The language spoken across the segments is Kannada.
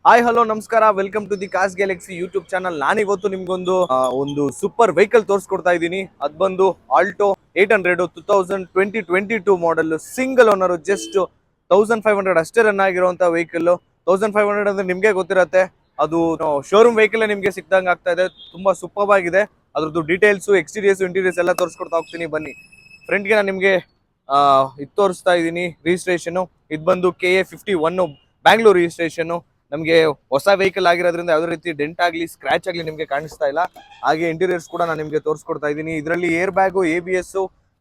ಹಾಯ್ ಹಲೋ ನಮಸ್ಕಾರ, welcome to the cars galaxy YouTube channel. ನಾನಿವತ್ತು ನಿಮ್ಗೊಂದು ಒಂದು ಸೂಪರ್ ವೆಹಿಕಲ್ ತೋರಿಸ್ಕೊಡ್ತಾ ಇದ್ದೀನಿ. ಅದ್ ಬಂದು Alto 800 2022 model, single owner, just 1500 ಅಷ್ಟೇ ರನ್ ಆಗಿರುವಂತ ವೆಹಿಕಲ್. 1500 ಅಂದ್ರೆ ನಿಮ್ಗೆ ಗೊತ್ತಿರತ್ತೆ, ಅದು ಶೋರೂಮ್ ವೆಹಿಕಲ್ ನಿಮ್ಗೆ ಸಿಕ್ದಂಗೆ ಆಗ್ತಾ ಇದೆ. ತುಂಬಾ ಸೂಪರ್ ಆಗಿದೆ. ಅದ್ರದ್ದು ಡೀಟೇಲ್ಸ್, ಎಕ್ಸ್ಟೀರಿಯರ್ಸ್, ಇಂಟೀರಿಯರ್ಸ್ ಎಲ್ಲ ತೋರಿಸ್ಕೊಡ್ತಾ ಹೋಗ್ತೀನಿ ಬನ್ನಿ. ಫ್ರಂಟ್ಗೆ ನಾನು ನಿಮ್ಗೆ ಇದು ತೋರಿಸ್ತಾ ಇದ್ದೀನಿ. ರಿಜಿಸ್ಟ್ರೇಷನ್ ಇದು ಬಂದು KA51 ಬ್ಯಾಂಗ್ಳೂರ್ ರಿಜಿಸ್ಟ್ರೇಷನ್. ನಮಗೆ ಹೊಸ ವೆಹಿಕಲ್ ಆಗಿರೋದ್ರಿಂದ ಯಾವುದೇ ರೀತಿ ಡೆಂಟ್ ಆಗಲಿ ಸ್ಕ್ರಾಚ್ ಆಗಲಿ ನಿಮಗೆ ಕಾಣಿಸ್ತಾ ಇಲ್ಲ. ಹಾಗೆ ಇಂಟೀರಿಯರ್ಸ್ ಕೂಡ ನಾನು ನಿಮಗೆ ತೋರಿಸ್ಕೊಡ್ತಾ ಇದ್ದೀನಿ. ಇದರಲ್ಲಿ air bag, ABS,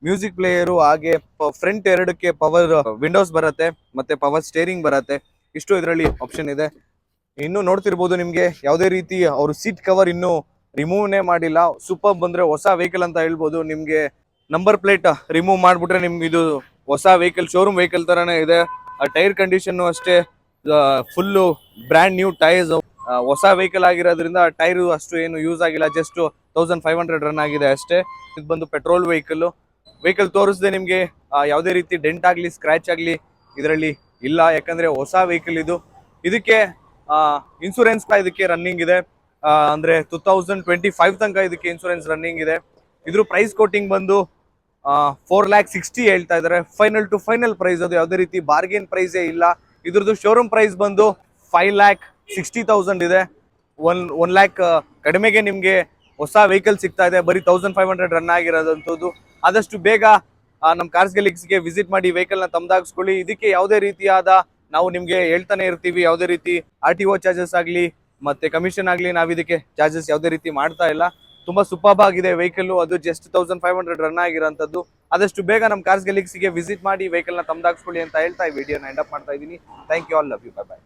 music player, ಹಾಗೆ ಫ್ರಂಟ್ ಎರಡಕ್ಕೆ ಪವರ್ ವಿಂಡೋಸ್ ಬರುತ್ತೆ, ಮತ್ತೆ ಪವರ್ ಸ್ಟೇರಿಂಗ್ ಬರುತ್ತೆ. ಇಷ್ಟು ಇದರಲ್ಲಿ ಆಪ್ಷನ್ ಇದೆ. ಇನ್ನು ನೋಡ್ತಿರ್ಬೋದು, ನಿಮ್ಗೆ ಯಾವುದೇ ರೀತಿ ಅವರು ಸೀಟ್ ಕವರ್ ಇನ್ನು ರಿಮೂವ್ನೇ ಮಾಡಿಲ್ಲ. ಸೂಪರ್ ಬಂದ್ರೆ ಹೊಸ ವೆಹಿಕಲ್ ಅಂತ ಹೇಳ್ಬೋದು. ನಿಮ್ಗೆ ನಂಬರ್ ಪ್ಲೇಟ್ ರಿಮೂವ್ ಮಾಡ್ಬಿಟ್ರೆ ನಿಮ್ಗೆ ಇದು ಹೊಸ ವೆಹಿಕಲ್, ಶೋರೂಮ್ ವೆಹಿಕಲ್ ತರಾನೇ ಇದೆ. ಆ ಟೈರ್ ಕಂಡೀಷನ್ ಅಷ್ಟೇ ಫುಲ್ಲು ಬ್ರ್ಯಾಂಡ್ ನ್ಯೂ ಟೈರ್ಸ್. ಹೊಸ ವೆಹಿಕಲ್ ಆಗಿರೋದ್ರಿಂದ ಟೈರ್ ಅಷ್ಟು ಏನು ಯೂಸ್ ಆಗಿಲ್ಲ, ಜಸ್ಟ್ 1500 ರನ್ ಆಗಿದೆ ಅಷ್ಟೇ. ಇದು ಬಂದು ಪೆಟ್ರೋಲ್ ವೆಹಿಕಲ್ ತೋರಿಸದೆ ನಿಮ್ಗೆ ಯಾವುದೇ ರೀತಿ ಡೆಂಟ್ ಆಗಲಿ ಸ್ಕ್ರಾಚ್ ಆಗಲಿ ಇದರಲ್ಲಿ ಇಲ್ಲ, ಯಾಕಂದ್ರೆ ಹೊಸ ವೆಹಿಕಲ್ ಇದು. ಇದಕ್ಕೆ ಇನ್ಸೂರೆನ್ಸ್ ಇದಕ್ಕೆ ರನ್ನಿಂಗ್ ಇದೆ. ಅಂದ್ರೆ 2025 ತನಕ ಇದಕ್ಕೆ ಇನ್ಸೂರೆನ್ಸ್ ರನ್ನಿಂಗ್ ಇದೆ. ಇದ್ರ ಪ್ರೈಸ್ ಕೋಟಿಂಗ್ ಬಂದು 4,60,000 ಹೇಳ್ತಾ ಇದಾರೆ. ಫೈನಲ್ ಟು ಫೈನಲ್ ಪ್ರೈಸ್, ಅದು ಯಾವುದೇ ರೀತಿ ಬಾರ್ಗೇನ್ ಪ್ರೈಸೇ ಇಲ್ಲ. ಇದ್ರದ್ದು ಶೋರೂಮ್ ಪ್ರೈಸ್ ಬಂದು 5,60,000 ಇದೆ. 1 ಲ್ಯಾಕ್ ಕಡಿಮೆಗೆ ನಿಮ್ಗೆ ಹೊಸ ವೆಹಿಕಲ್ ಸಿಗ್ತಾ ಇದೆ, ಬರೀ 1500 ರನ್ ಆಗಿರೋದಂಥದ್ದು. ಆದಷ್ಟು ಬೇಗ ನಮ್ಮ ಕಾರ್ಸ್ ಗ್ಯಾಲಕ್ಸಿಗೆ ವಿಸಿಟ್ ಮಾಡಿ ವೆಹಿಕಲ್ ನ ತಮ್ದಾಗಿಸ್ಕೊಳ್ಳಿ. ಇದಕ್ಕೆ ಯಾವುದೇ ರೀತಿಯಾದ, ನಾವು ನಿಮ್ಗೆ ಹೇಳ್ತಾನೆ ಇರ್ತೀವಿ, ಯಾವುದೇ ರೀತಿ RTO ಚಾರ್ಜಸ್ ಆಗಲಿ ಮತ್ತೆ ಕಮಿಷನ್ ಆಗಲಿ ನಾವು ಇದಕ್ಕೆ ಚಾರ್ಜಸ್ ಯಾವುದೇ ರೀತಿ ಮಾಡ್ತಾ ಇಲ್ಲ. ತುಂಬಾ ಸೂಪರ್ ಆಗಿದೆ ವೆಹಿಕಲ್, ಅದು ಜಸ್ಟ್ 1500 ರನ್ ಆಗಿರೋಂಥದ್ದು. ಆದಷ್ಟು ಬೇಗ ನಮ್ಮ ಕಾರ್ಸ್ ಗ್ಯಾಲಕ್ಸಿಗೆ ವಿಸಿಟ್ ಮಾಡಿ ವೆಹಿಕಲ್ ನ ತಮ್ದಾಗಿಸ್ಕೊಳ್ಳಿ ಅಂತ ಹೇಳ್ತಾ ಈ ವಿಡಿಯೋನ ಎಂಡ್ ಅಪ್ ಮಾಡ್ತಾ ಇದ್ದೀನಿ. Thank you all, love you, bye by.